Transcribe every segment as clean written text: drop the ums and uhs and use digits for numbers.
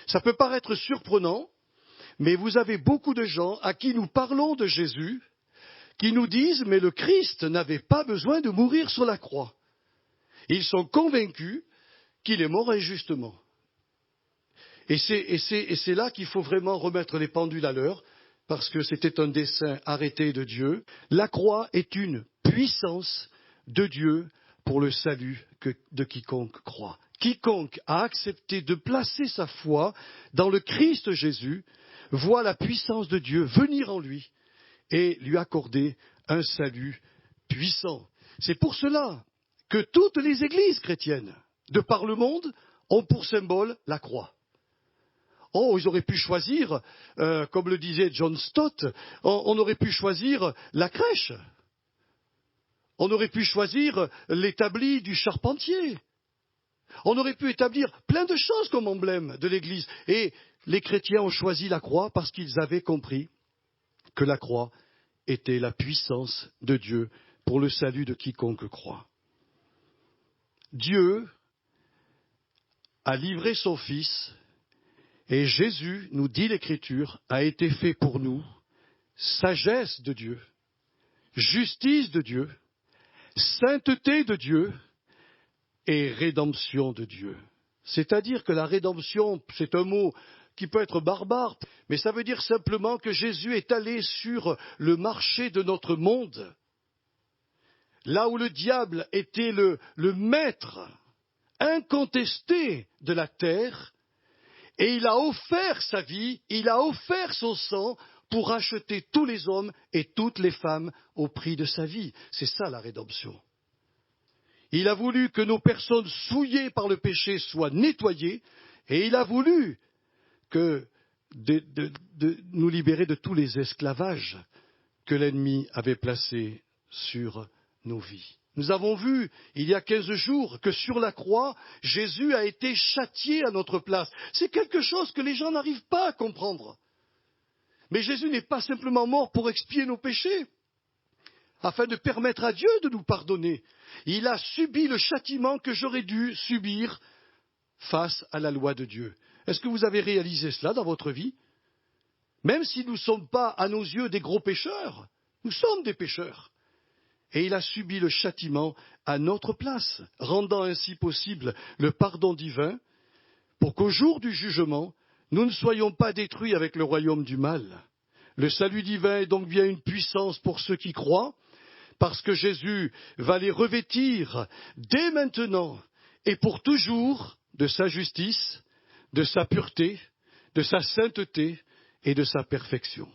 Ça peut paraître surprenant, mais vous avez beaucoup de gens à qui nous parlons de Jésus, qui nous disent, mais le Christ n'avait pas besoin de mourir sur la croix. Ils sont convaincus qu'il est mort injustement. Et c'est là qu'il faut vraiment remettre les pendules à l'heure, parce que c'était un dessein arrêté de Dieu. La croix est une puissance de Dieu pour le salut de quiconque croit. Quiconque a accepté de placer sa foi dans le Christ Jésus voit la puissance de Dieu venir en lui et lui accorder un salut puissant. C'est pour cela que toutes les églises chrétiennes de par le monde ont pour symbole la croix. Oh, ils auraient pu choisir, comme le disait John Stott, on aurait pu choisir la crèche. On aurait pu choisir l'établi du charpentier. On aurait pu établir plein de choses comme emblème de l'Église. Et les chrétiens ont choisi la croix parce qu'ils avaient compris que la croix était la puissance de Dieu pour le salut de quiconque croit. Dieu a livré son Fils et Jésus, nous dit l'Écriture, a été fait pour nous sagesse de Dieu, justice de Dieu, sainteté de Dieu et rédemption de Dieu. C'est-à-dire que la rédemption, c'est un mot qui peut être barbare, mais ça veut dire simplement que Jésus est allé sur le marché de notre monde, là où le diable était le maître incontesté de la terre, et il a offert sa vie, il a offert son sang pour racheter tous les hommes et toutes les femmes au prix de sa vie. C'est ça la rédemption. Il a voulu que nos personnes souillées par le péché soient nettoyées, et il a voulu de nous libérer de tous les esclavages que l'ennemi avait placés sur nos vies. Nous avons vu, il y a 15 jours, que sur la croix, Jésus a été châtié à notre place. C'est quelque chose que les gens n'arrivent pas à comprendre. Mais Jésus n'est pas simplement mort pour expier nos péchés, afin de permettre à Dieu de nous pardonner. Il a subi le châtiment que j'aurais dû subir face à la loi de Dieu. Est-ce que vous avez réalisé cela dans votre vie? Même si nous ne sommes pas, à nos yeux, des gros pécheurs, nous sommes des pécheurs. Et il a subi le châtiment à notre place, rendant ainsi possible le pardon divin, pour qu'au jour du jugement, nous ne soyons pas détruits avec le royaume du mal. Le salut divin est donc bien une puissance pour ceux qui croient, parce que Jésus va les revêtir dès maintenant et pour toujours de sa justice, de sa pureté, de sa sainteté et de sa perfection.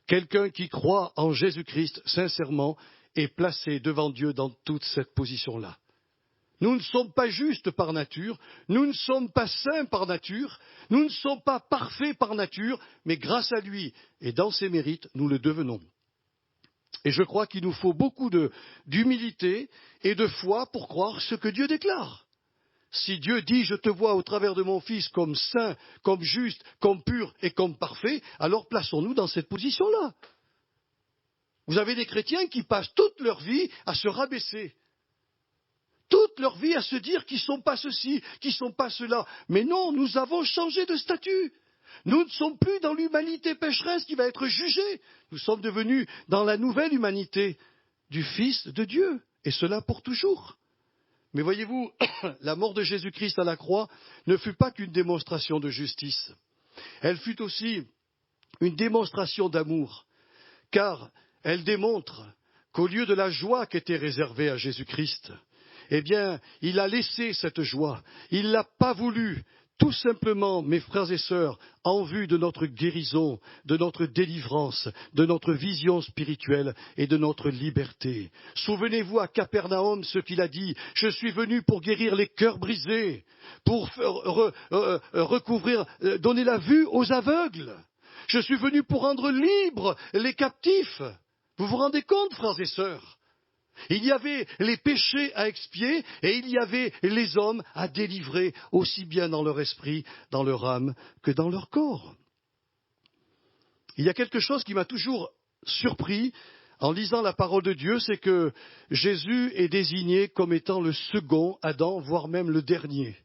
Quelqu'un qui croit en Jésus-Christ sincèrement est placé devant Dieu dans toute cette position-là. Nous ne sommes pas justes par nature, nous ne sommes pas saints par nature, nous ne sommes pas parfaits par nature, mais grâce à lui et dans ses mérites, nous le devenons. Et je crois qu'il nous faut beaucoup d'humilité et de foi pour croire ce que Dieu déclare. Si Dieu dit « Je te vois au travers de mon Fils comme saint, comme juste, comme pur et comme parfait », alors plaçons-nous dans cette position-là. Vous avez des chrétiens qui passent toute leur vie à se rabaisser, toute leur vie à se dire qu'ils ne sont pas ceci, qu'ils ne sont pas cela. Mais non, nous avons changé de statut. Nous ne sommes plus dans l'humanité pécheresse qui va être jugée. Nous sommes devenus dans la nouvelle humanité du Fils de Dieu, et cela pour toujours. Mais voyez-vous, la mort de Jésus-Christ à la croix ne fut pas qu'une démonstration de justice. Elle fut aussi une démonstration d'amour, car elle démontre qu'au lieu de la joie qui était réservée à Jésus-Christ, eh bien, il a laissé cette joie. Il ne l'a pas voulu, tout simplement, mes frères et sœurs, en vue de notre guérison, de notre délivrance, de notre vision spirituelle et de notre liberté. Souvenez-vous à Capernaum ce qu'il a dit. « Je suis venu pour guérir les cœurs brisés, pour recouvrir, donner la vue aux aveugles. Je suis venu pour rendre libres les captifs. » Vous vous rendez compte, frères et sœurs? Il y avait les péchés à expier et il y avait les hommes à délivrer, aussi bien dans leur esprit, dans leur âme, que dans leur corps. Il y a quelque chose qui m'a toujours surpris en lisant la parole de Dieu, c'est que Jésus est désigné comme étant le second Adam, voire même le dernier.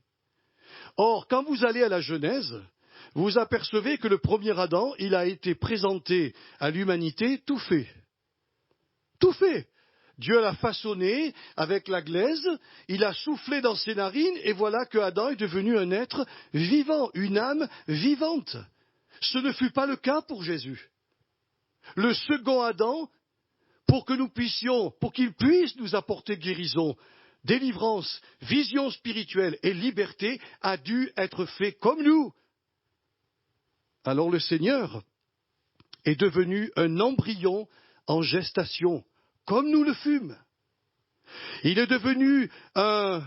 Or, quand vous allez à la Genèse, vous apercevez que le premier Adam, il a été présenté à l'humanité tout fait. Tout fait. Dieu l'a façonné avec la glaise, il a soufflé dans ses narines, et voilà que Adam est devenu un être vivant, une âme vivante. Ce ne fut pas le cas pour Jésus. Le second Adam, pour qu'il puisse nous apporter guérison, délivrance, vision spirituelle et liberté, a dû être fait comme nous. Alors le Seigneur est devenu un embryon en gestation, comme nous le fûmes. Il est devenu un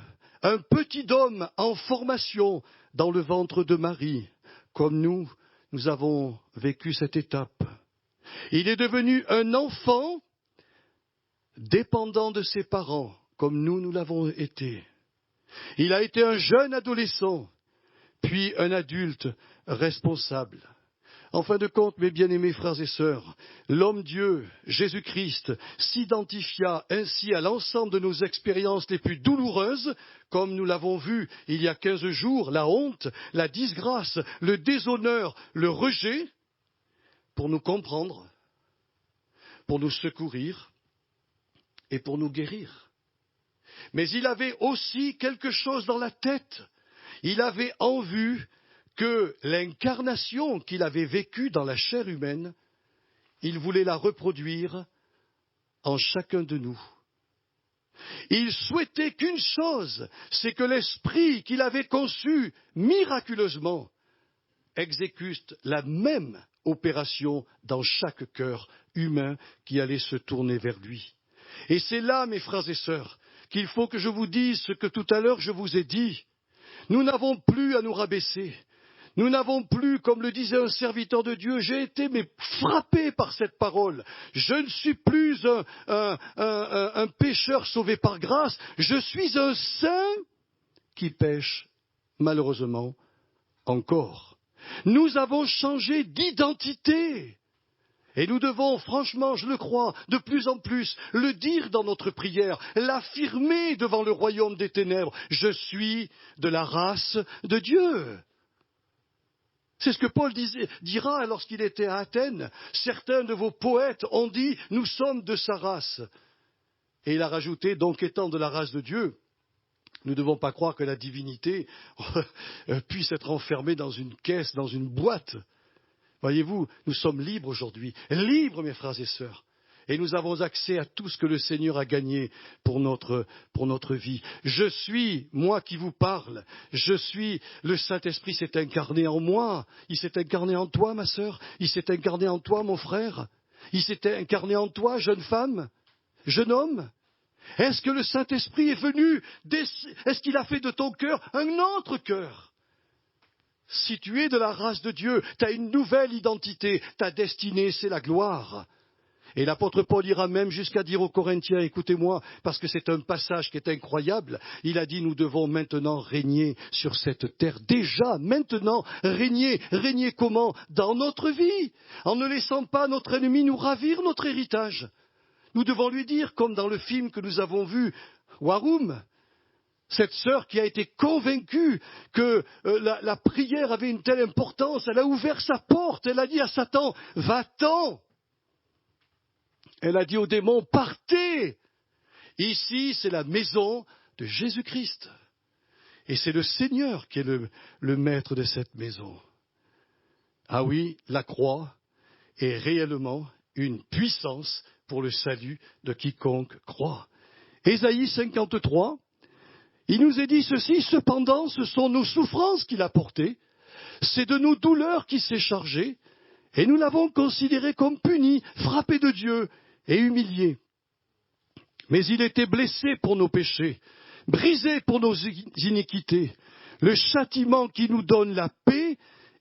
petit homme en formation dans le ventre de Marie, comme nous avons vécu cette étape. Il est devenu un enfant dépendant de ses parents, comme nous l'avons été. Il a été un jeune adolescent, puis un adulte responsable. En fin de compte, mes bien-aimés frères et sœurs, l'homme-dieu, Jésus-Christ, s'identifia ainsi à l'ensemble de nos expériences les plus douloureuses, comme nous l'avons vu il y a 15 jours, la honte, la disgrâce, le déshonneur, le rejet, pour nous comprendre, pour nous secourir et pour nous guérir. Mais il avait aussi quelque chose dans la tête. Il avait en vue que l'incarnation qu'il avait vécue dans la chair humaine, il voulait la reproduire en chacun de nous. Il souhaitait qu'une chose, c'est que l'esprit qu'il avait conçu miraculeusement exécute la même opération dans chaque cœur humain qui allait se tourner vers lui. Et c'est là, mes frères et sœurs, qu'il faut que je vous dise ce que tout à l'heure je vous ai dit. Nous n'avons plus à nous rabaisser. Nous n'avons plus, comme le disait un serviteur de Dieu, j'ai été frappé par cette parole. Je ne suis plus un pécheur sauvé par grâce, je suis un saint qui pêche, malheureusement, encore. Nous avons changé d'identité. Et nous devons, franchement, je le crois, de plus en plus, le dire dans notre prière, l'affirmer devant le royaume des ténèbres. Je suis de la race de Dieu. C'est ce que Paul dira lorsqu'il était à Athènes. Certains de vos poètes ont dit « nous sommes de sa race ». Et il a rajouté « donc étant de la race de Dieu ». Nous ne devons pas croire que la divinité puisse être enfermée dans une caisse, dans une boîte. Voyez-vous, nous sommes libres aujourd'hui, libres mes frères et sœurs, et nous avons accès à tout ce que le Seigneur a gagné pour notre vie. Je suis, moi qui vous parle, le Saint-Esprit s'est incarné en moi, il s'est incarné en toi ma sœur, il s'est incarné en toi mon frère, il s'est incarné en toi jeune femme, jeune homme. Est-ce que le Saint-Esprit est venu, est-ce qu'il a fait de ton cœur un autre cœur ? Si tu es de la race de Dieu, tu as une nouvelle identité, ta destinée c'est la gloire. Et l'apôtre Paul ira même jusqu'à dire aux Corinthiens, écoutez-moi, parce que c'est un passage qui est incroyable, il a dit nous devons maintenant régner sur cette terre. Déjà, maintenant, régner comment ? Dans notre vie, en ne laissant pas notre ennemi nous ravir notre héritage. Nous devons lui dire, comme dans le film que nous avons vu, Warum, cette sœur qui a été convaincue que la prière avait une telle importance, elle a ouvert sa porte, elle a dit à Satan, va-t'en. Elle a dit aux démons, partez. Ici, c'est la maison de Jésus-Christ. Et c'est le Seigneur qui est le maître de cette maison. Ah oui, la croix est réellement une puissance pour le salut de quiconque croit. Ésaïe 53, il nous est dit ceci, cependant, ce sont nos souffrances qu'il a portées, c'est de nos douleurs qu'il s'est chargé, et nous l'avons considéré comme puni, frappé de Dieu et humilié. Mais il était blessé pour nos péchés, brisé pour nos iniquités. Le châtiment qui nous donne la paix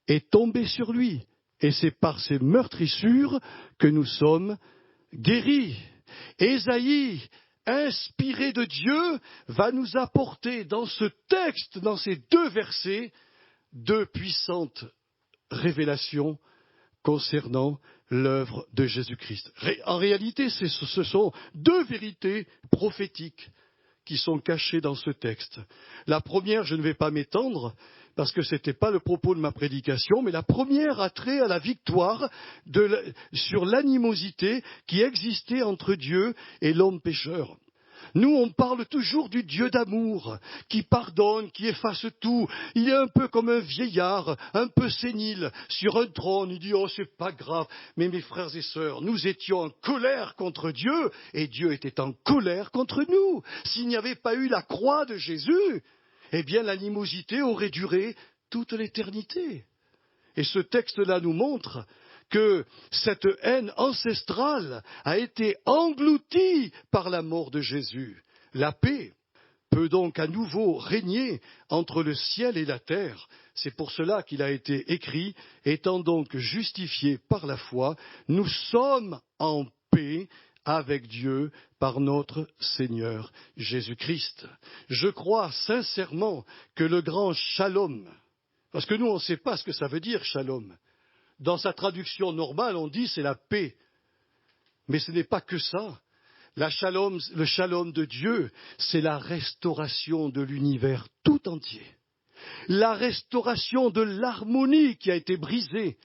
est tombé sur lui, et c'est par ses meurtrissures que nous sommes guéris. Ésaïe, inspiré de Dieu, va nous apporter dans ce texte, dans ces 2 versets, 2 puissantes révélations concernant l'œuvre de Jésus-Christ. En réalité, ce sont 2 vérités prophétiques qui sont cachées dans ce texte. La première, je ne vais pas m'étendre, parce que ce n'était pas le propos de ma prédication, mais la première a trait à la victoire sur l'animosité qui existait entre Dieu et l'homme pécheur. Nous, on parle toujours du Dieu d'amour, qui pardonne, qui efface tout. Il est un peu comme un vieillard, un peu sénile, sur un trône. Il dit, oh, c'est pas grave. Mais mes frères et sœurs, nous étions en colère contre Dieu, et Dieu était en colère contre nous. S'il n'y avait pas eu la croix de Jésus, eh bien, l'animosité aurait duré toute l'éternité. Et ce texte-là nous montre que cette haine ancestrale a été engloutie par la mort de Jésus. La paix peut donc à nouveau régner entre le ciel et la terre. C'est pour cela qu'il a été écrit, étant donc justifiés par la foi, nous sommes en paix avec Dieu par notre Seigneur Jésus-Christ. Je crois sincèrement que le grand shalom, parce que nous on ne sait pas ce que ça veut dire shalom. Dans sa traduction normale, on dit c'est la paix. Mais ce n'est pas que ça. Le shalom de Dieu, c'est la restauration de l'univers tout entier. La restauration de l'harmonie qui a été brisée.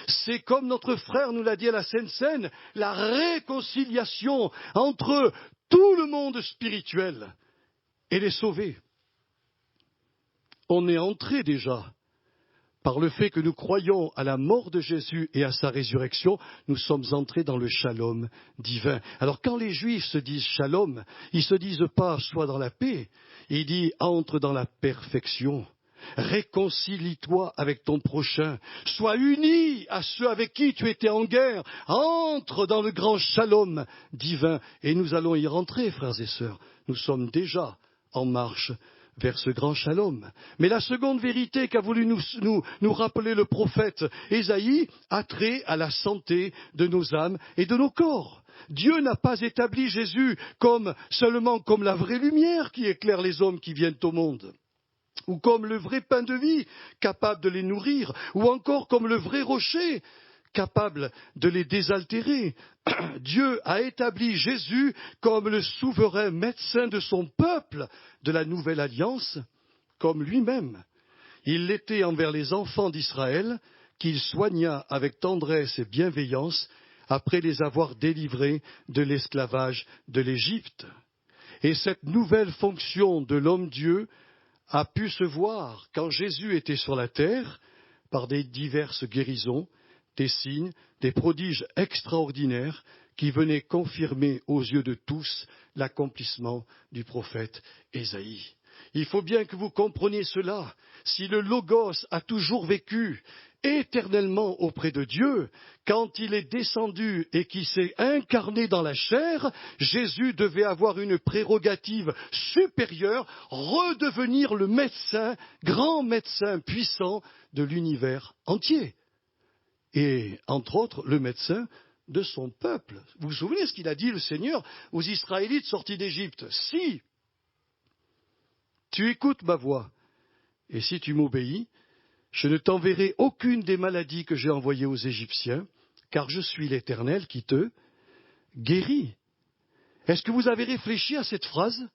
C'est comme notre frère nous l'a dit à la Sainte Seine, la réconciliation entre tout le monde spirituel et les sauvés. On est entré déjà. Par le fait que nous croyons à la mort de Jésus et à sa résurrection, nous sommes entrés dans le shalom divin. Alors quand les Juifs se disent shalom, ils ne se disent pas sois dans la paix, ils disent entre dans la perfection, réconcilie-toi avec ton prochain, sois uni à ceux avec qui tu étais en guerre, entre dans le grand shalom divin. Et nous allons y rentrer, frères et sœurs, nous sommes déjà en marche vers ce grand shalom. Mais la seconde vérité qu'a voulu nous rappeler le prophète Ésaïe a trait à la santé de nos âmes et de nos corps. Dieu n'a pas établi Jésus seulement comme la vraie lumière qui éclaire les hommes qui viennent au monde, ou comme le vrai pain de vie capable de les nourrir, ou encore comme le vrai rocher capable de les désaltérer. Dieu a établi Jésus comme le souverain médecin de son peuple de la nouvelle alliance, comme lui-même. Il l'était envers les enfants d'Israël, qu'il soigna avec tendresse et bienveillance après les avoir délivrés de l'esclavage de l'Égypte. Et cette nouvelle fonction de l'homme-dieu a pu se voir quand Jésus était sur la terre par des diverses guérisons, des signes, des prodiges extraordinaires qui venaient confirmer aux yeux de tous l'accomplissement du prophète Ésaïe. Il faut bien que vous compreniez cela. Si le Logos a toujours vécu éternellement auprès de Dieu, quand il est descendu et qu'il s'est incarné dans la chair, Jésus devait avoir une prérogative supérieure, redevenir le médecin, grand médecin puissant de l'univers entier. Et, entre autres, le médecin de son peuple. Vous vous souvenez ce qu'il a dit, le Seigneur, aux Israélites sortis d'Égypte? Si tu écoutes ma voix, et si tu m'obéis, je ne t'enverrai aucune des maladies que j'ai envoyées aux Égyptiens, car je suis l'Éternel qui te guérit. Est-ce que vous avez réfléchi à cette phrase?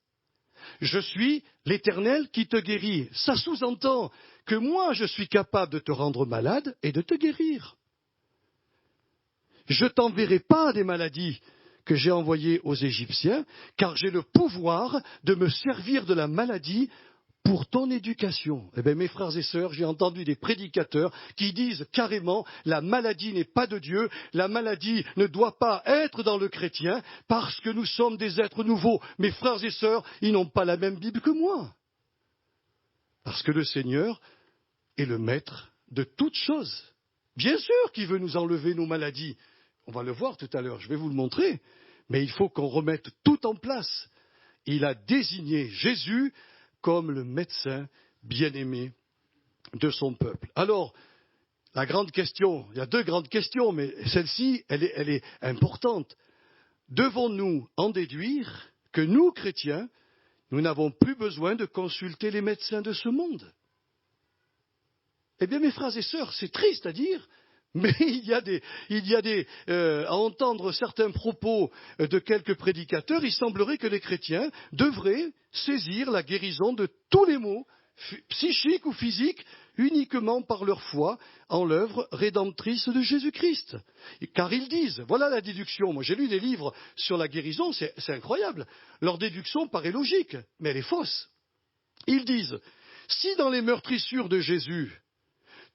Je suis l'Éternel qui te guérit. Ça sous-entend que moi, je suis capable de te rendre malade et de te guérir. Je ne t'enverrai pas des maladies que j'ai envoyées aux Égyptiens, car j'ai le pouvoir de me servir de la maladie pour ton éducation. Eh bien, mes frères et sœurs, j'ai entendu des prédicateurs qui disent carrément la maladie n'est pas de Dieu, la maladie ne doit pas être dans le chrétien, parce que nous sommes des êtres nouveaux. Mes frères et sœurs, ils n'ont pas la même Bible que moi. Parce que le Seigneur est le maître de toutes choses. Bien sûr qu'il veut nous enlever nos maladies. On va le voir tout à l'heure, je vais vous le montrer. Mais il faut qu'on remette tout en place. Il a désigné Jésus comme le médecin bien-aimé de son peuple. Alors, la grande question, il y a deux grandes questions, mais celle-ci, elle est importante. Devons-nous en déduire que nous, chrétiens, nous n'avons plus besoin de consulter les médecins de ce monde? Eh bien, mes frères et sœurs, c'est triste à dire, mais il y a à entendre certains propos de quelques prédicateurs, il semblerait que les chrétiens devraient saisir la guérison de tous les maux psychiques ou physiques, uniquement par leur foi en l'œuvre rédemptrice de Jésus-Christ. Car ils disent, voilà la déduction, moi j'ai lu des livres sur la guérison, c'est incroyable, leur déduction paraît logique, mais elle est fausse. Ils disent, si dans les meurtrissures de Jésus,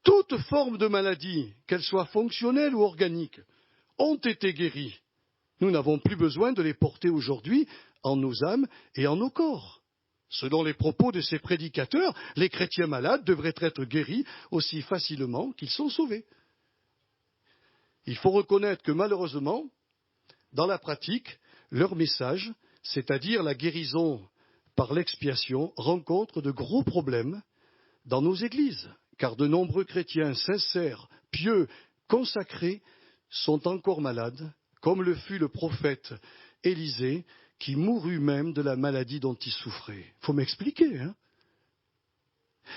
toute forme de maladie, qu'elle soit fonctionnelle ou organique, ont été guéries, nous n'avons plus besoin de les porter aujourd'hui en nos âmes et en nos corps. Selon les propos de ces prédicateurs, les chrétiens malades devraient être guéris aussi facilement qu'ils sont sauvés. Il faut reconnaître que malheureusement, dans la pratique, leur message, c'est-à-dire la guérison par l'expiation, rencontre de gros problèmes dans nos églises, car de nombreux chrétiens sincères, pieux, consacrés, sont encore malades, comme le fut le prophète Élisée, qui mourut même de la maladie dont il souffrait. Il faut m'expliquer, hein.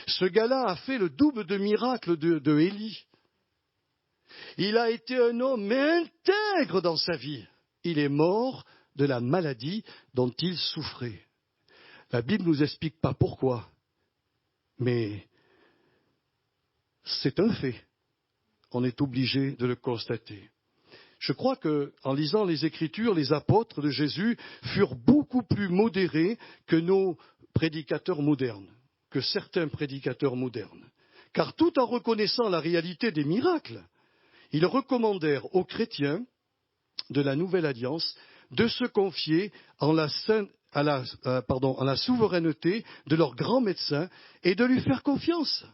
Ce gars-là a fait le double de miracle de Élie. Il a été un homme intègre dans sa vie. Il est mort de la maladie dont il souffrait. La Bible ne nous explique pas pourquoi, mais c'est un fait. On est obligé de le constater. Je crois qu'en lisant les Écritures, les apôtres de Jésus furent beaucoup plus modérés que nos prédicateurs modernes, que certains prédicateurs modernes. Car tout en reconnaissant la réalité des miracles, ils recommandèrent aux chrétiens de la Nouvelle Alliance de se confier à la souveraineté de leur grand médecin et de lui faire confiance.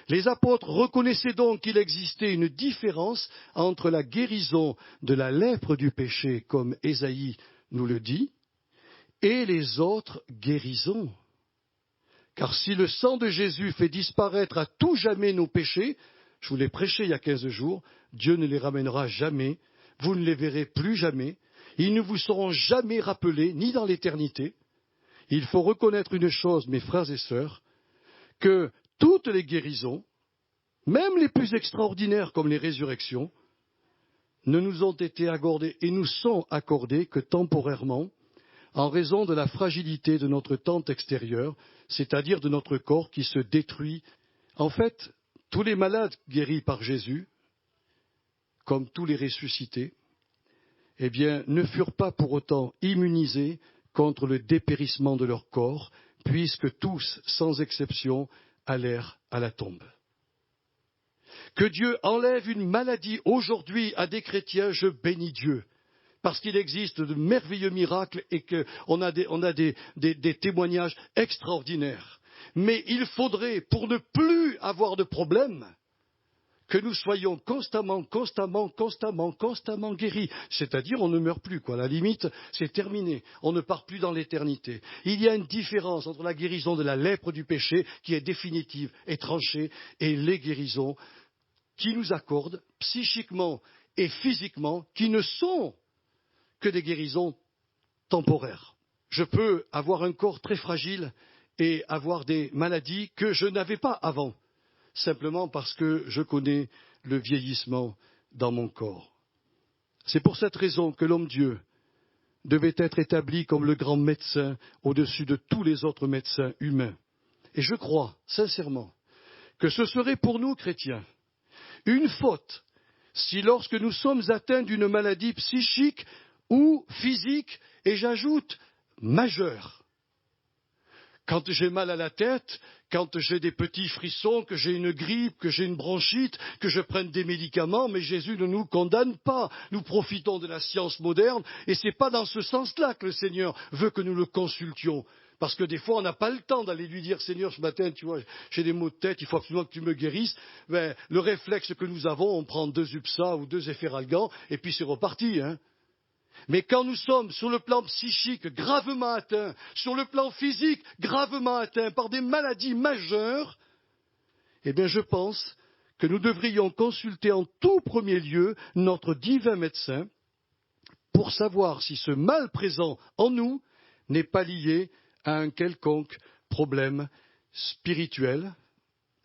Les apôtres reconnaissaient donc qu'il existait une différence entre la guérison de la lèpre du péché, comme Ésaïe nous le dit, et les autres guérisons. Car si le sang de Jésus fait disparaître à tout jamais nos péchés, je vous l'ai prêché il y a 15 jours, Dieu ne les ramènera jamais, vous ne les verrez plus jamais, ils ne vous seront jamais rappelés, ni dans l'éternité. Il faut reconnaître une chose, mes frères et sœurs, que toutes les guérisons, même les plus extraordinaires comme les résurrections, ne nous ont été accordées et nous sont accordées que temporairement, en raison de la fragilité de notre tente extérieure, c'est-à-dire de notre corps qui se détruit. En fait, tous les malades guéris par Jésus, comme tous les ressuscités, eh bien, ne furent pas pour autant immunisés contre le dépérissement de leur corps, puisque tous, sans exception, allèrent à la tombe. Que Dieu enlève une maladie aujourd'hui à des chrétiens, je bénis Dieu, parce qu'il existe de merveilleux miracles et qu'on a des témoignages extraordinaires. Mais il faudrait, pour ne plus avoir de problème, que nous soyons constamment guéris. C'est-à-dire, on ne meurt plus, quoi. À la limite, c'est terminé. On ne part plus dans l'éternité. Il y a une différence entre la guérison de la lèpre du péché, qui est définitive et tranchée, et les guérisons qui nous accordent, psychiquement et physiquement, qui ne sont que des guérisons temporaires. Je peux avoir un corps très fragile et avoir des maladies que je n'avais pas avant, simplement parce que je connais le vieillissement dans mon corps. C'est pour cette raison que l'homme-dieu devait être établi comme le grand médecin au-dessus de tous les autres médecins humains. Et je crois, sincèrement, que ce serait pour nous, chrétiens, une faute si lorsque nous sommes atteints d'une maladie psychique ou physique, et j'ajoute majeure, quand j'ai mal à la tête, quand j'ai des petits frissons, que j'ai une grippe, que j'ai une bronchite, que je prenne des médicaments, mais Jésus ne nous condamne pas. Nous profitons de la science moderne et ce n'est pas dans ce sens-là que le Seigneur veut que nous le consultions. Parce que des fois, on n'a pas le temps d'aller lui dire, Seigneur, ce matin, tu vois, j'ai des maux de tête, il faut absolument que tu me guérisses. Ben, le réflexe que nous avons, on prend 2 UPSA ou 2 Efferalgan et puis c'est reparti, hein. Mais quand nous sommes sur le plan psychique gravement atteints, sur le plan physique gravement atteints par des maladies majeures, eh bien je pense que nous devrions consulter en tout premier lieu notre divin médecin pour savoir si ce mal présent en nous n'est pas lié à un quelconque problème spirituel.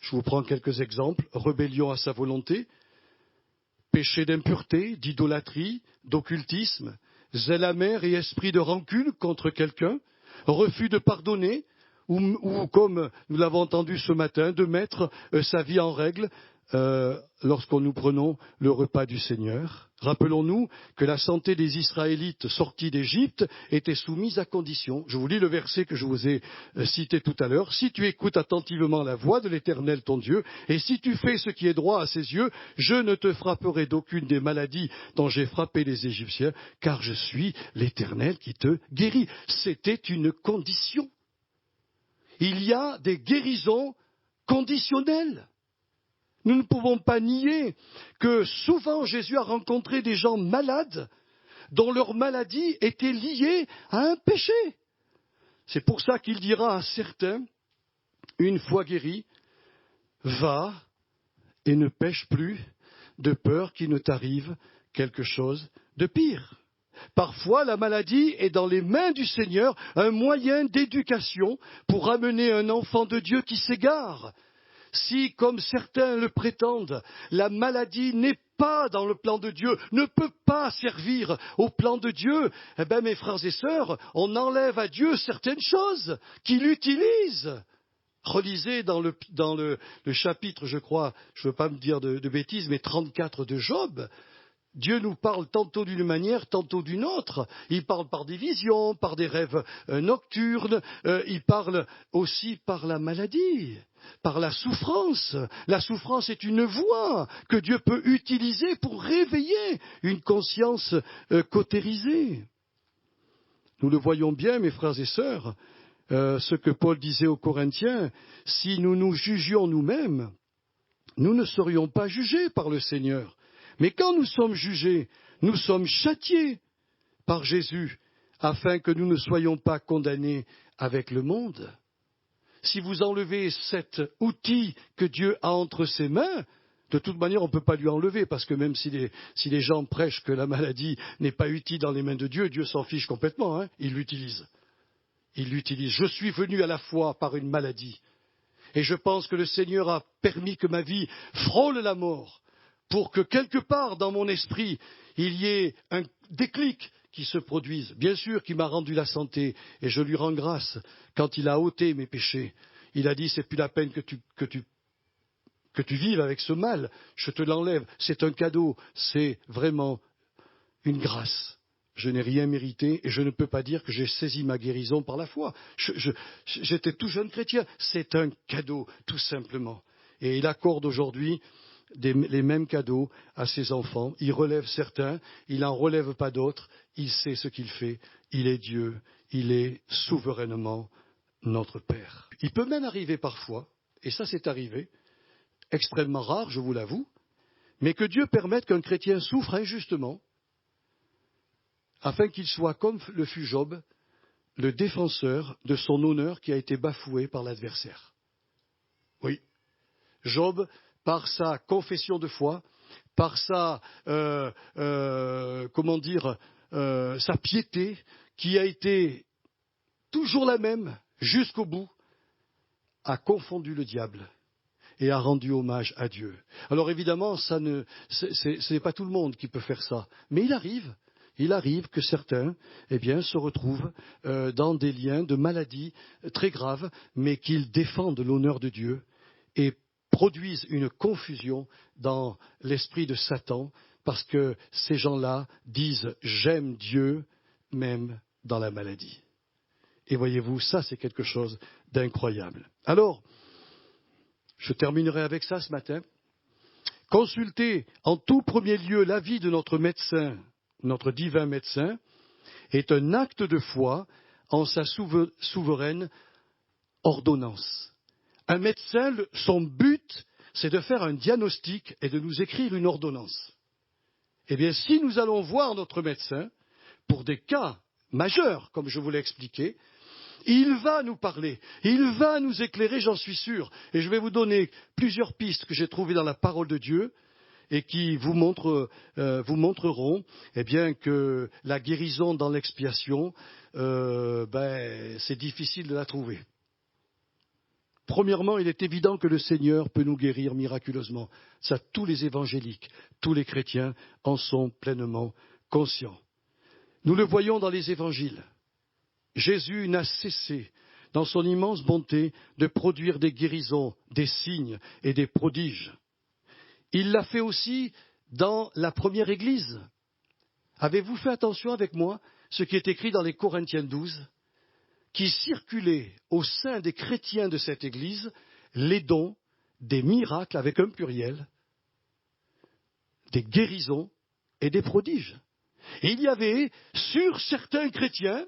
Je vous prends quelques exemples. Rébellion à sa volonté, péché d'impureté, d'idolâtrie, d'occultisme, zèle amer et esprit de rancune contre quelqu'un, refus de pardonner, ou comme nous l'avons entendu ce matin, de mettre sa vie en règle lorsque nous prenons le repas du Seigneur. Rappelons-nous que la santé des Israélites sortis d'Égypte était soumise à condition. Je vous lis le verset que je vous ai cité tout à l'heure. Si tu écoutes attentivement la voix de l'Éternel ton Dieu, et si tu fais ce qui est droit à ses yeux, je ne te frapperai d'aucune des maladies dont j'ai frappé les Égyptiens, car je suis l'Éternel qui te guérit. C'était une condition. Il y a des guérisons conditionnelles. Nous ne pouvons pas nier que souvent Jésus a rencontré des gens malades dont leur maladie était liée à un péché. C'est pour ça qu'il dira à certains, une fois guéri, va et ne pêche plus, de peur qu'il ne t'arrive quelque chose de pire. Parfois, la maladie est dans les mains du Seigneur un moyen d'éducation pour amener un enfant de Dieu qui s'égare. Si, comme certains le prétendent, la maladie n'est pas dans le plan de Dieu, ne peut pas servir au plan de Dieu, eh bien, mes frères et sœurs, on enlève à Dieu certaines choses qu'il utilise. Relisez dans le chapitre, je crois, je ne veux pas me dire de bêtises, mais 34 de Job. Dieu nous parle tantôt d'une manière, tantôt d'une autre. Il parle par des visions, par des rêves nocturnes. Il parle aussi par la maladie, par la souffrance. La souffrance est une voie que Dieu peut utiliser pour réveiller une conscience cautérisée. Nous le voyons bien, mes frères et sœurs, ce que Paul disait aux Corinthiens, si nous nous jugions nous-mêmes, nous ne serions pas jugés par le Seigneur. Mais quand nous sommes jugés, nous sommes châtiés par Jésus, afin que nous ne soyons pas condamnés avec le monde. Si vous enlevez cet outil que Dieu a entre ses mains, de toute manière, on ne peut pas lui enlever, parce que même si les gens prêchent que la maladie n'est pas utile dans les mains de Dieu, Dieu s'en fiche complètement, hein, il l'utilise. Il l'utilise. Je suis venu à la fois par une maladie, et je pense que le Seigneur a permis que ma vie frôle la mort, pour que quelque part dans mon esprit, il y ait un déclic qui se produise. Bien sûr qu'il m'a rendu la santé, et je lui rends grâce quand il a ôté mes péchés. Il a dit, c'est plus la peine que tu vives avec ce mal, je te l'enlève. C'est un cadeau, c'est vraiment une grâce. Je n'ai rien mérité, et je ne peux pas dire que j'ai saisi ma guérison par la foi. J'étais tout jeune chrétien, c'est un cadeau, tout simplement. Et il accorde aujourd'hui les mêmes cadeaux à ses enfants. Il relève certains, il n'en relève pas d'autres. Il sait ce qu'il fait. Il est Dieu. Il est souverainement notre Père. Il peut même arriver parfois, et ça c'est arrivé, extrêmement rare, je vous l'avoue, mais que Dieu permette qu'un chrétien souffre injustement, afin qu'il soit, comme le fut Job, le défenseur de son honneur qui a été bafoué par l'adversaire. Oui, Job, par sa confession de foi, par sa sa piété, qui a été toujours la même jusqu'au bout, a confondu le diable et a rendu hommage à Dieu. Alors évidemment, ce n'est pas tout le monde qui peut faire ça, mais il arrive que certains se retrouvent dans des liens de maladies très graves, mais qu'ils défendent l'honneur de Dieu et produisent une confusion dans l'esprit de Satan, parce que ces gens-là disent « j'aime Dieu » même dans la maladie. Et voyez-vous, ça c'est quelque chose d'incroyable. Alors, je terminerai avec ça ce matin. Consulter en tout premier lieu l'avis de notre médecin, notre divin médecin, est un acte de foi en sa souveraine ordonnance. Un médecin, son but, c'est de faire un diagnostic et de nous écrire une ordonnance. Eh bien, si nous allons voir notre médecin, pour des cas majeurs, comme je vous l'ai expliqué, il va nous parler, il va nous éclairer, j'en suis sûr. Et je vais vous donner plusieurs pistes que j'ai trouvées dans la parole de Dieu et qui vous montreront que la guérison dans l'expiation, c'est difficile de la trouver. Premièrement, il est évident que le Seigneur peut nous guérir miraculeusement. Ça, tous les évangéliques, tous les chrétiens en sont pleinement conscients. Nous le voyons dans les évangiles. Jésus n'a cessé dans son immense bonté, de produire des guérisons, des signes et des prodiges. Il l'a fait aussi dans la première Église. Avez-vous fait attention avec moi ce qui est écrit dans les Corinthiens 12, qui circulait au sein des chrétiens de cette Église les dons, des miracles avec un pluriel, des guérisons et des prodiges. Et il y avait sur certains chrétiens,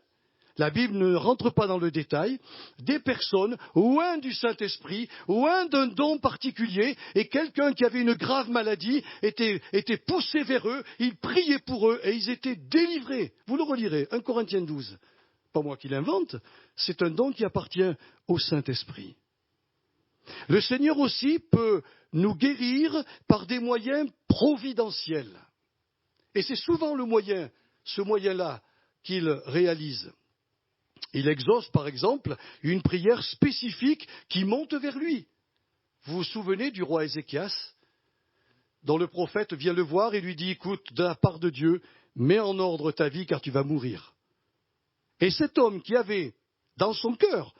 la Bible ne rentre pas dans le détail, des personnes loin du Saint-Esprit, loin d'un don particulier, et quelqu'un qui avait une grave maladie était poussé vers eux, il priait pour eux et ils étaient délivrés. Vous le relirez, 1 Corinthiens 12. Pas moi qui l'invente, c'est un don qui appartient au Saint-Esprit. Le Seigneur aussi peut nous guérir par des moyens providentiels. Et c'est souvent ce moyen-là qu'il réalise. Il exauce, par exemple, une prière spécifique qui monte vers lui. Vous vous souvenez du roi Ézéchias, dont le prophète vient le voir et lui dit « Écoute, de la part de Dieu, mets en ordre ta vie car tu vas mourir. » Et cet homme qui avait, dans son cœur,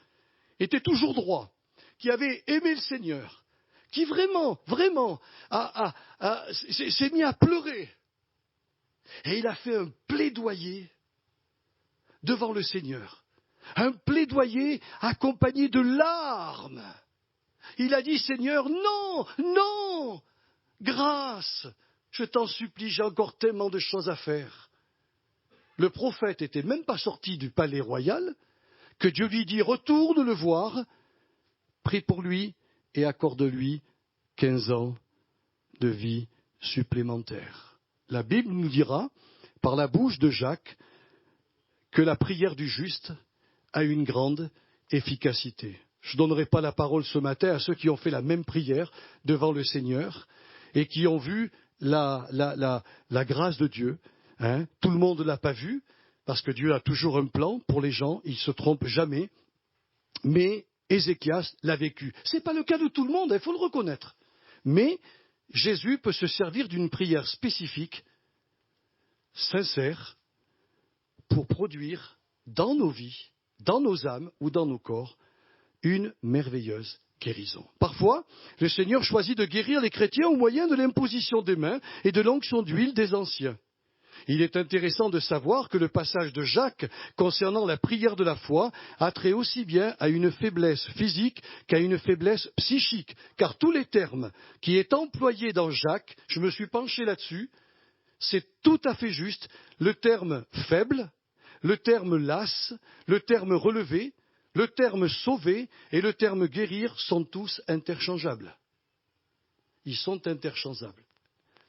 était toujours droit, qui avait aimé le Seigneur, qui vraiment s'est mis à pleurer. Et il a fait un plaidoyer devant le Seigneur. Un plaidoyer accompagné de larmes. Il a dit, Seigneur, non, non, grâce, je t'en supplie, j'ai encore tellement de choses à faire. Le prophète n'était même pas sorti du palais royal, que Dieu lui dit, retourne le voir, prie pour lui et accorde-lui 15 ans de vie supplémentaire. La Bible nous dira, par la bouche de Jacques, que la prière du juste a une grande efficacité. Je ne donnerai pas la parole ce matin à ceux qui ont fait la même prière devant le Seigneur et qui ont vu la grâce de Dieu. Tout le monde ne l'a pas vu, parce que Dieu a toujours un plan pour les gens, il ne se trompe jamais. Mais Ézéchias l'a vécu. Ce n'est pas le cas de tout le monde, il faut le reconnaître. Mais Jésus peut se servir d'une prière spécifique, sincère, pour produire dans nos vies, dans nos âmes ou dans nos corps, une merveilleuse guérison. Parfois, le Seigneur choisit de guérir les chrétiens au moyen de l'imposition des mains et de l'onction d'huile des anciens. Il est intéressant de savoir que le passage de Jacques concernant la prière de la foi a trait aussi bien à une faiblesse physique qu'à une faiblesse psychique, car tous les termes qui est employés dans Jacques, je me suis penché là-dessus, c'est tout à fait juste. Le terme faible, le terme lasse, le terme relevé, le terme sauver et le terme guérir sont tous interchangeables. Ils sont interchangeables.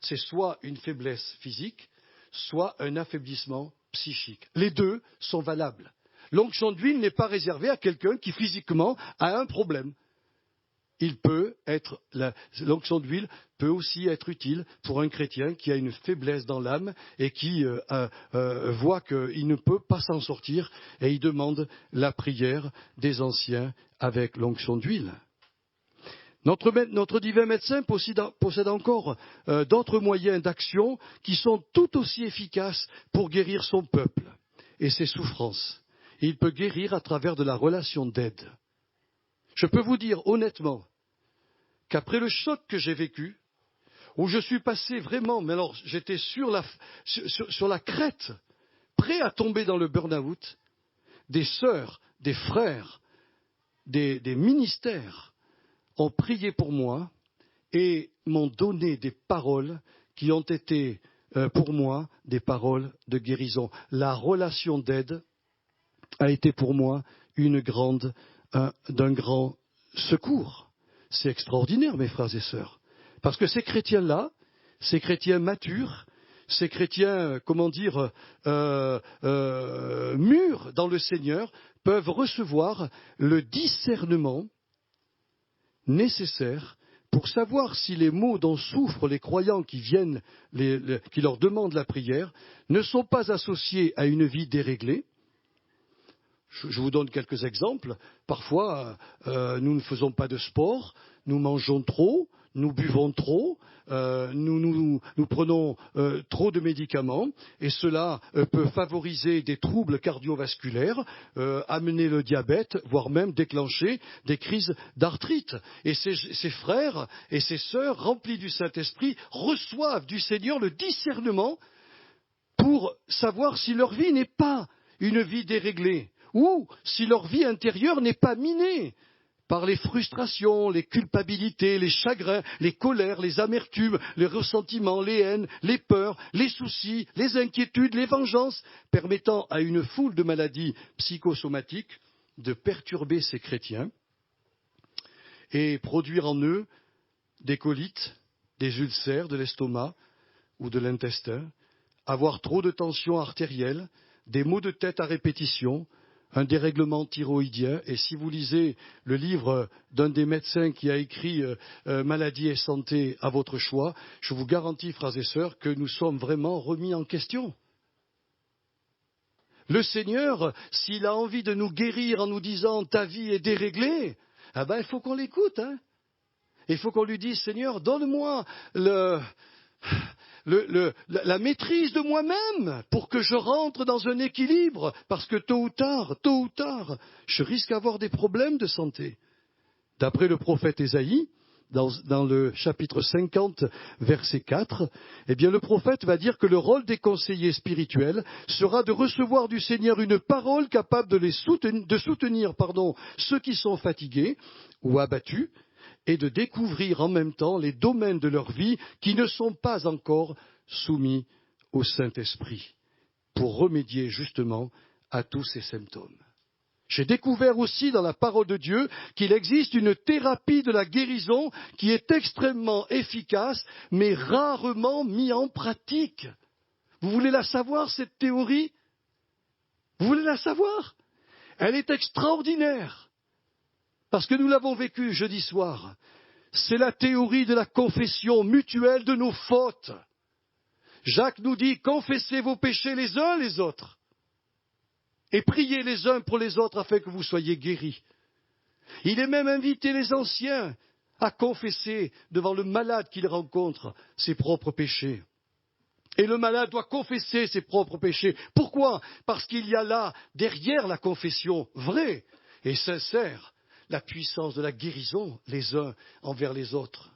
C'est soit une faiblesse physique, soit un affaiblissement psychique. Les deux sont valables. L'onction d'huile n'est pas réservée à quelqu'un qui physiquement a un problème. L'onction d'huile peut aussi être utile pour un chrétien qui a une faiblesse dans l'âme et qui voit qu'il ne peut pas s'en sortir et il demande la prière des anciens avec l'onction d'huile. Notre divin médecin possède encore d'autres moyens d'action qui sont tout aussi efficaces pour guérir son peuple et ses souffrances. Il peut guérir à travers de la relation d'aide. Je peux vous dire honnêtement qu'après le choc que j'ai vécu, où je suis passé vraiment, mais alors j'étais sur la crête, prêt à tomber dans le burn-out, des sœurs, des frères, des ministères ont prié pour moi et m'ont donné des paroles qui ont été pour moi des paroles de guérison. La relation d'aide a été pour moi d'un grand secours. C'est extraordinaire, mes frères et sœurs. Parce que ces chrétiens-là, ces chrétiens matures, ces chrétiens, mûrs dans le Seigneur, peuvent recevoir le discernement nécessaire pour savoir si les maux dont souffrent les croyants qui leur demandent la prière ne sont pas associés à une vie déréglée. Je vous donne quelques exemples. Parfois, nous ne faisons pas de sport, nous mangeons trop, nous buvons trop, nous prenons trop de médicaments, et cela peut favoriser des troubles cardiovasculaires, amener le diabète, voire même déclencher des crises d'arthrite. Et ces frères et ces sœurs, remplis du Saint-Esprit, reçoivent du Seigneur le discernement pour savoir si leur vie n'est pas une vie déréglée, ou si leur vie intérieure n'est pas minée par les frustrations, les culpabilités, les chagrins, les colères, les amertumes, les ressentiments, les haines, les peurs, les soucis, les inquiétudes, les vengeances, permettant à une foule de maladies psychosomatiques de perturber ces chrétiens et produire en eux des colites, des ulcères de l'estomac ou de l'intestin, avoir trop de tension artérielle, des maux de tête à répétition, un dérèglement thyroïdien. Et si vous lisez le livre d'un des médecins qui a écrit Maladie et santé à votre choix, je vous garantis, frères et sœurs, que nous sommes vraiment remis en question. Le Seigneur, s'il a envie de nous guérir en nous disant ta vie est déréglée, eh ben, il faut qu'on l'écoute. Il faut qu'on lui dise, Seigneur, donne-moi la maîtrise de moi-même pour que je rentre dans un équilibre, parce que tôt ou tard, je risque d'avoir des problèmes de santé. D'après le prophète Ésaïe, dans le chapitre 50, verset 4, eh bien le prophète va dire que le rôle des conseillers spirituels sera de recevoir du Seigneur une parole capable de soutenir ceux qui sont fatigués ou abattus, et de découvrir en même temps les domaines de leur vie qui ne sont pas encore soumis au Saint-Esprit, pour remédier justement à tous ces symptômes. J'ai découvert aussi dans la parole de Dieu qu'il existe une thérapie de la guérison qui est extrêmement efficace, mais rarement mise en pratique. Vous voulez la savoir, cette théorie? Vous voulez la savoir? Elle est extraordinaire. Parce que nous l'avons vécu jeudi soir. C'est la théorie de la confession mutuelle de nos fautes. Jacques nous dit, confessez vos péchés les uns les autres. Et priez les uns pour les autres afin que vous soyez guéris. Il est même invité les anciens à confesser devant le malade qu'il rencontre ses propres péchés. Et le malade doit confesser ses propres péchés. Pourquoi? Parce qu'il y a là, derrière la confession vraie et sincère, la puissance de la guérison les uns envers les autres.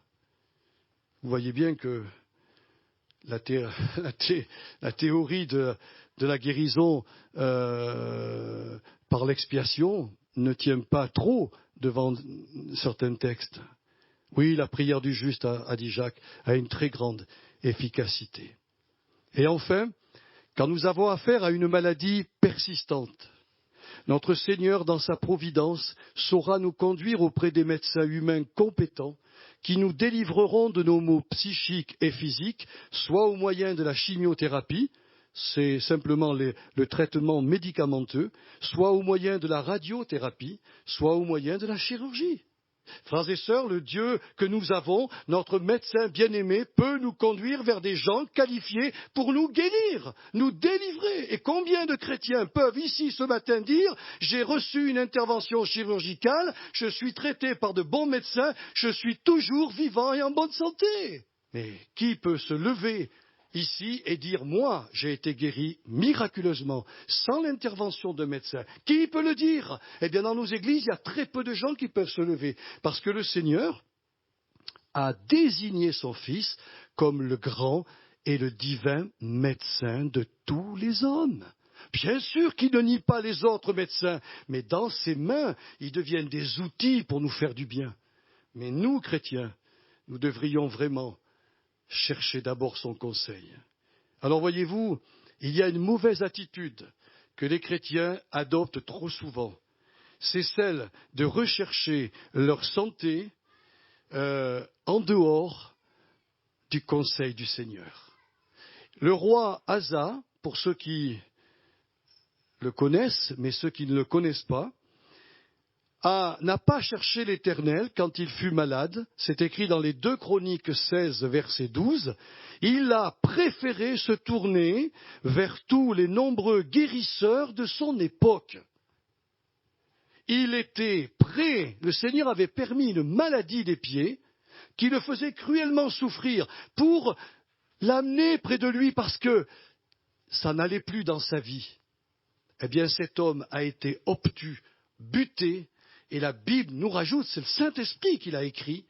Vous voyez bien que la théorie de la guérison par l'expiation ne tient pas trop devant certains textes. Oui, la prière du juste, a dit Jacques, a une très grande efficacité. Et enfin, quand nous avons affaire à une maladie persistante, notre Seigneur, dans sa providence, saura nous conduire auprès des médecins humains compétents qui nous délivreront de nos maux psychiques et physiques, soit au moyen de la chimiothérapie, c'est simplement le traitement médicamenteux, soit au moyen de la radiothérapie, soit au moyen de la chirurgie. Frères et sœurs, le Dieu que nous avons, notre médecin bien-aimé, peut nous conduire vers des gens qualifiés pour nous guérir, nous délivrer. Et combien de chrétiens peuvent ici ce matin dire « J'ai reçu une intervention chirurgicale, je suis traité par de bons médecins, je suis toujours vivant et en bonne santé ». Mais qui peut se lever ici et dire « Moi, j'ai été guéri miraculeusement, sans l'intervention de médecin ». Qui peut le dire? Eh bien, dans nos églises, il y a très peu de gens qui peuvent se lever, parce que le Seigneur a désigné son Fils comme le grand et le divin médecin de tous les hommes. Bien sûr qu'il ne nie pas les autres médecins, mais dans ses mains, ils deviennent des outils pour nous faire du bien. Mais nous, chrétiens, nous devrions vraiment chercher d'abord son conseil. Alors voyez-vous, il y a une mauvaise attitude que les chrétiens adoptent trop souvent. C'est celle de rechercher leur santé en dehors du conseil du Seigneur. Le roi Asa, pour ceux qui le connaissent, mais ceux qui ne le connaissent pas, n'a pas cherché l'Éternel quand il fut malade. C'est écrit dans les 2 Chroniques 16, verset 12. Il a préféré se tourner vers tous les nombreux guérisseurs de son époque. Il était prêt, le Seigneur avait permis une maladie des pieds qui le faisait cruellement souffrir, pour l'amener près de lui parce que ça n'allait plus dans sa vie. Eh bien, cet homme a été obtus, buté, et la Bible nous rajoute, c'est le Saint-Esprit qui l'a écrit,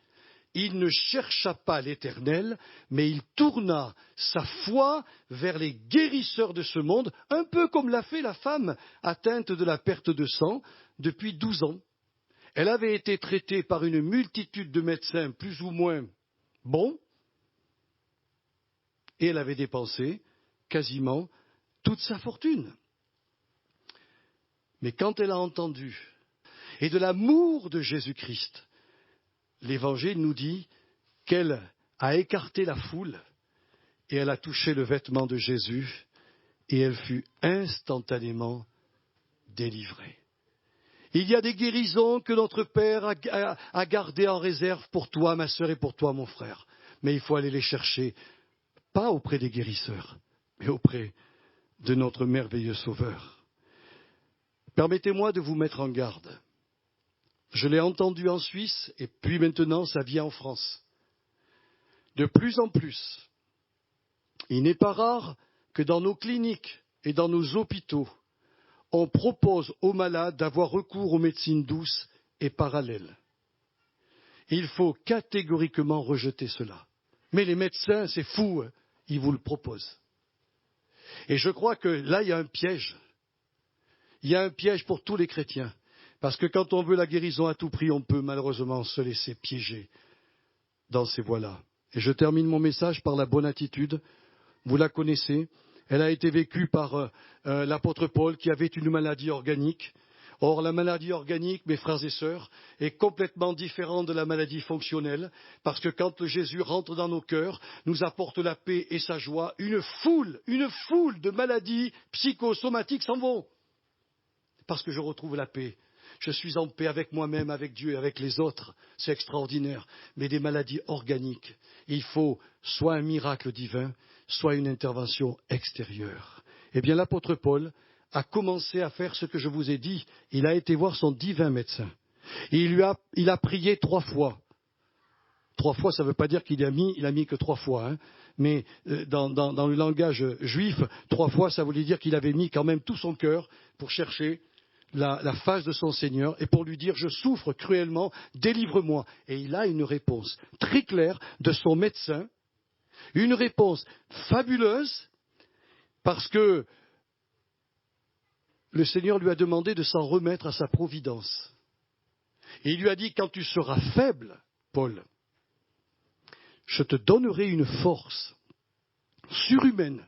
il ne chercha pas l'Éternel, mais il tourna sa foi vers les guérisseurs de ce monde, un peu comme l'a fait la femme atteinte de la perte de sang depuis 12 ans. Elle avait été traitée par une multitude de médecins plus ou moins bons, et elle avait dépensé quasiment toute sa fortune. Mais quand elle a entendu, et de l'amour de Jésus-Christ, l'Évangile nous dit qu'elle a écarté la foule et elle a touché le vêtement de Jésus et elle fut instantanément délivrée. Il y a des guérisons que notre Père a gardées en réserve pour toi, ma sœur, et pour toi, mon frère. Mais il faut aller les chercher, pas auprès des guérisseurs, mais auprès de notre merveilleux Sauveur. Permettez-moi de vous mettre en garde. Je l'ai entendu en Suisse, et puis maintenant ça vient en France. De plus en plus, il n'est pas rare que dans nos cliniques et dans nos hôpitaux, on propose aux malades d'avoir recours aux médecines douces et parallèles. Il faut catégoriquement rejeter cela. Mais les médecins, c'est fou, ils vous le proposent. Et je crois que là, il y a un piège. Il y a un piège pour tous les chrétiens. Parce que quand on veut la guérison à tout prix, on peut malheureusement se laisser piéger dans ces voies-là. Et je termine mon message par la bonne attitude. Vous la connaissez. Elle a été vécue par l'apôtre Paul qui avait une maladie organique. Or, la maladie organique, mes frères et sœurs, est complètement différente de la maladie fonctionnelle, parce que quand Jésus rentre dans nos cœurs, nous apporte la paix et sa joie, une foule de maladies psychosomatiques s'en vont. Parce que je retrouve la paix. Je suis en paix avec moi-même, avec Dieu et avec les autres. C'est extraordinaire. Mais des maladies organiques, il faut soit un miracle divin, soit une intervention extérieure. Eh bien, l'apôtre Paul a commencé à faire ce que je vous ai dit. Il a été voir son divin médecin. Et il a prié 3 fois. 3 fois, ça ne veut pas dire qu'il a mis que 3 fois. Hein. Mais dans le langage juif, 3 fois, ça voulait dire qu'il avait mis quand même tout son cœur pour chercher la face de son Seigneur et pour lui dire « Je souffre cruellement, délivre-moi ». Et il a une réponse très claire de son médecin, une réponse fabuleuse, parce que le Seigneur lui a demandé de s'en remettre à sa providence. Et il lui a dit « Quand tu seras faible, Paul, je te donnerai une force surhumaine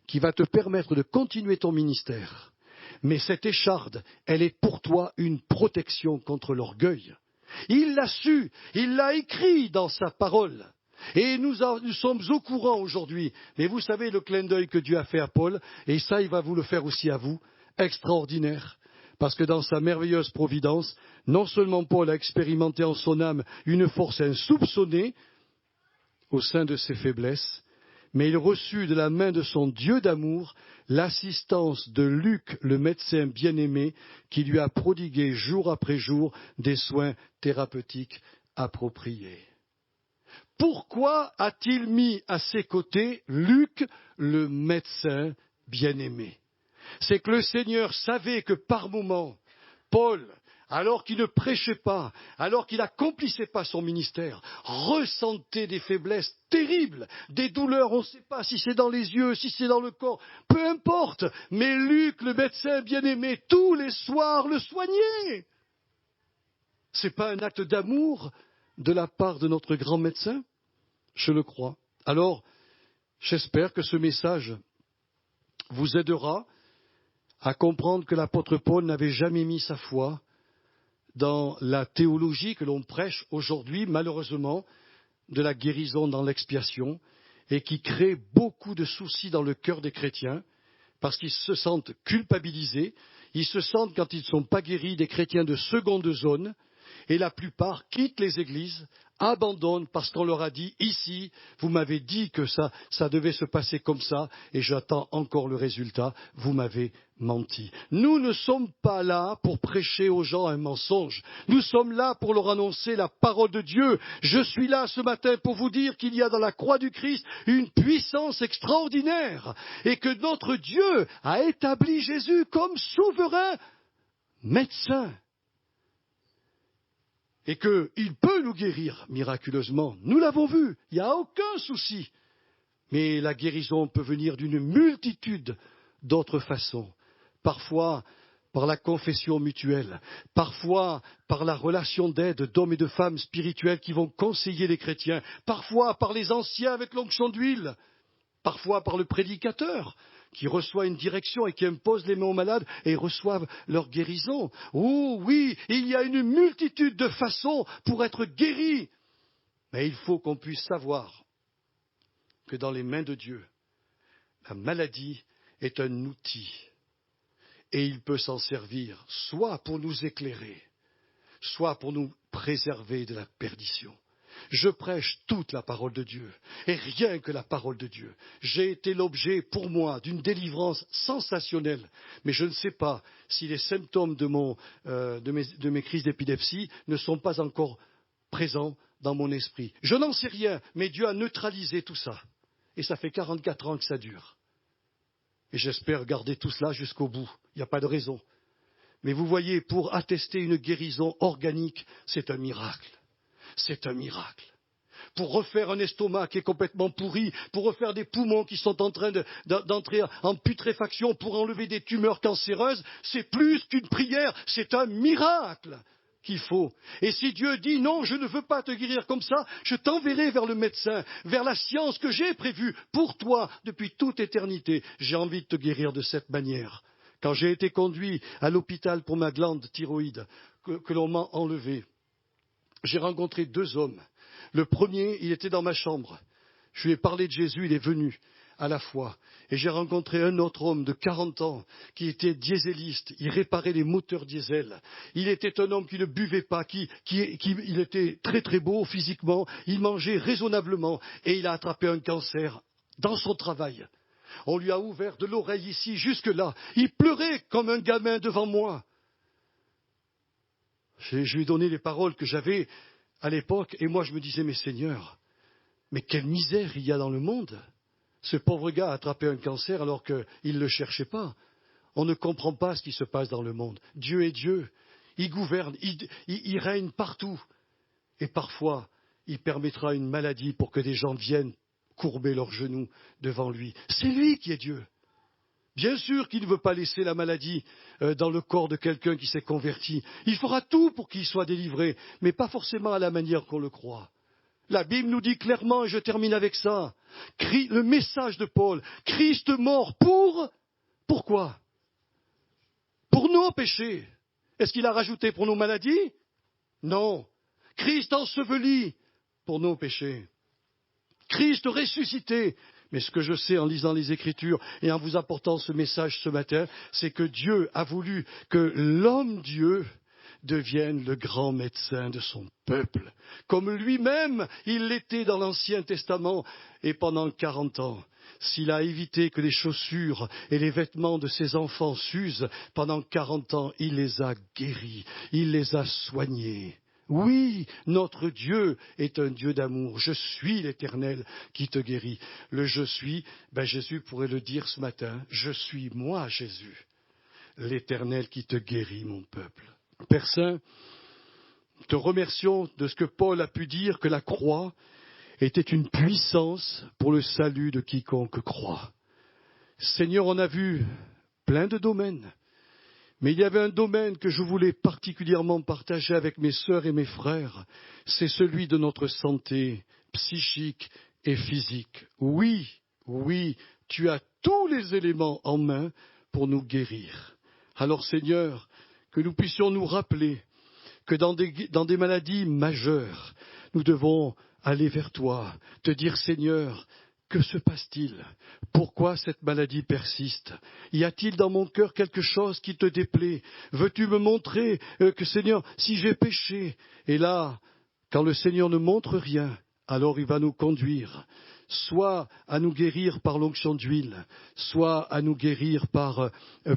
qui va te permettre de continuer ton ministère. Mais cette écharde, elle est pour toi une protection contre l'orgueil. » Il l'a su, il l'a écrit dans sa parole. Et nous sommes au courant aujourd'hui. Mais vous savez le clin d'œil que Dieu a fait à Paul, et ça, il va vous le faire aussi à vous. Extraordinaire. Parce que dans sa merveilleuse providence, non seulement Paul a expérimenté en son âme une force insoupçonnée au sein de ses faiblesses, mais il reçut de la main de son Dieu d'amour l'assistance de Luc, le médecin bien-aimé, qui lui a prodigué jour après jour des soins thérapeutiques appropriés. Pourquoi a-t-il mis à ses côtés Luc, le médecin bien-aimé? C'est que le Seigneur savait que par moments, Paul, alors qu'il ne prêchait pas, alors qu'il n'accomplissait pas son ministère, ressentait des faiblesses terribles, des douleurs, on ne sait pas si c'est dans les yeux, si c'est dans le corps, peu importe. Mais Luc, le médecin bien-aimé, tous les soirs le soignait. Ce n'est pas un acte d'amour de la part de notre grand médecin? Je le crois. Alors, j'espère que ce message vous aidera à comprendre que l'apôtre Paul n'avait jamais mis sa foi dans la théologie que l'on prêche aujourd'hui, malheureusement, de la guérison dans l'expiation, et qui crée beaucoup de soucis dans le cœur des chrétiens, parce qu'ils se sentent culpabilisés, ils se sentent, quand ils ne sont pas guéris, des chrétiens de seconde zone, Et la plupart quittent les églises, abandonnent parce qu'on leur a dit, ici, vous m'avez dit que ça devait se passer comme ça, et j'attends encore le résultat, vous m'avez menti. Nous ne sommes pas là pour prêcher aux gens un mensonge. Nous sommes là pour leur annoncer la parole de Dieu. Je suis là ce matin pour vous dire qu'il y a dans la croix du Christ une puissance extraordinaire, et que notre Dieu a établi Jésus comme souverain médecin. Et qu'il peut nous guérir miraculeusement. Nous l'avons vu, il n'y a aucun souci. Mais la guérison peut venir d'une multitude d'autres façons. Parfois par la confession mutuelle, parfois par la relation d'aide d'hommes et de femmes spirituels qui vont conseiller les chrétiens, parfois par les anciens avec l'onction d'huile, parfois par le prédicateur qui reçoit une direction et qui impose les mains aux malades et reçoivent leur guérison. Oh oui, il y a une multitude de façons pour être guéri. Mais il faut qu'on puisse savoir que dans les mains de Dieu, la maladie est un outil. Et il peut s'en servir soit pour nous éclairer, soit pour nous préserver de la perdition. Je prêche toute la parole de Dieu, et rien que la parole de Dieu. J'ai été l'objet, pour moi, d'une délivrance sensationnelle, mais je ne sais pas si les symptômes de mes crises d'épilepsie ne sont pas encore présents dans mon esprit. Je n'en sais rien, mais Dieu a neutralisé tout ça. Et ça fait 44 ans que ça dure. Et j'espère garder tout cela jusqu'au bout. Il n'y a pas de raison. Mais vous voyez, pour attester une guérison organique, c'est un miracle. C'est un miracle. Pour refaire un estomac qui est complètement pourri, pour refaire des poumons qui sont en train d'entrer en putréfaction, pour enlever des tumeurs cancéreuses, c'est plus qu'une prière, c'est un miracle qu'il faut. Et si Dieu dit non, je ne veux pas te guérir comme ça, je t'enverrai vers le médecin, vers la science que j'ai prévue pour toi depuis toute éternité. J'ai envie de te guérir de cette manière. Quand j'ai été conduit à l'hôpital pour ma glande thyroïde, que l'on m'a enlevée, j'ai rencontré 2 hommes. Le premier, il était dans ma chambre. Je lui ai parlé de Jésus, il est venu à la foi. Et j'ai rencontré un autre homme de 40 ans qui était dieseliste. Il réparait les moteurs diesel. Il était un homme qui ne buvait pas, il était très très beau physiquement. Il mangeait raisonnablement et il a attrapé un cancer dans son travail. On lui a ouvert de l'oreille ici jusque là. Il pleurait comme un gamin devant moi. Je lui ai donné les paroles que j'avais à l'époque, et moi je me disais, mais Seigneur, mais quelle misère il y a dans le monde. Ce pauvre gars a attrapé un cancer alors qu'il ne le cherchait pas. On ne comprend pas ce qui se passe dans le monde. Dieu est Dieu, il gouverne, il règne partout. Et parfois, il permettra une maladie pour que des gens viennent courber leurs genoux devant lui. C'est lui qui est Dieu. Bien sûr qu'il ne veut pas laisser la maladie dans le corps de quelqu'un qui s'est converti. Il fera tout pour qu'il soit délivré, mais pas forcément à la manière qu'on le croit. La Bible nous dit clairement, et je termine avec ça, le message de Paul, Christ mort pourquoi? Pour nos péchés. Est-ce qu'il a rajouté pour nos maladies? Non. Christ enseveli pour nos péchés. Christ ressuscité. Mais ce que je sais en lisant les Écritures et en vous apportant ce message ce matin, c'est que Dieu a voulu que l'homme Dieu devienne le grand médecin de son peuple, comme lui-même il l'était dans l'Ancien Testament et pendant 40 ans. S'il a évité que les chaussures et les vêtements de ses enfants s'usent, pendant 40 ans, il les a guéris, il les a soignés. Oui, notre Dieu est un Dieu d'amour. Je suis l'Éternel qui te guérit. Le je suis, Jésus pourrait le dire ce matin. Je suis moi, Jésus, l'Éternel qui te guérit, mon peuple. Père Saint, te remercions de ce que Paul a pu dire, que la croix était une puissance pour le salut de quiconque croit. Seigneur, on a vu plein de domaines. Mais il y avait un domaine que je voulais particulièrement partager avec mes sœurs et mes frères, c'est celui de notre santé psychique et physique. Oui, tu as tous les éléments en main pour nous guérir. Alors Seigneur, que nous puissions nous rappeler que dans des maladies majeures, nous devons aller vers toi, te dire Seigneur, Que se passe-t-il? Pourquoi cette maladie persiste? Y a-t-il dans mon cœur quelque chose qui te déplaît? Veux-tu me montrer que, Seigneur, si j'ai péché? Et là, quand le Seigneur ne montre rien, alors il va nous conduire, soit à nous guérir par l'onction d'huile, soit à nous guérir par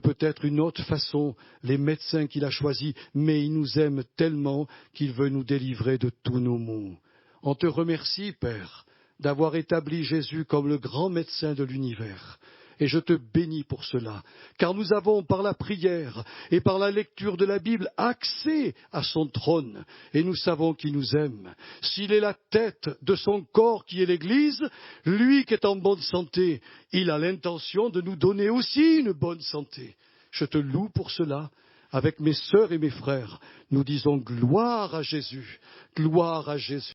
peut-être une autre façon, les médecins qu'il a choisis, mais il nous aime tellement qu'il veut nous délivrer de tous nos maux. On te remercie, Père, d'avoir établi Jésus comme le grand médecin de l'univers. Et je te bénis pour cela, car nous avons, par la prière et par la lecture de la Bible, accès à son trône, et nous savons qu'il nous aime. S'il est la tête de son corps qui est l'Église, lui qui est en bonne santé, il a l'intention de nous donner aussi une bonne santé. Je te loue pour cela. Avec mes sœurs et mes frères, nous disons gloire à Jésus, gloire à Jésus.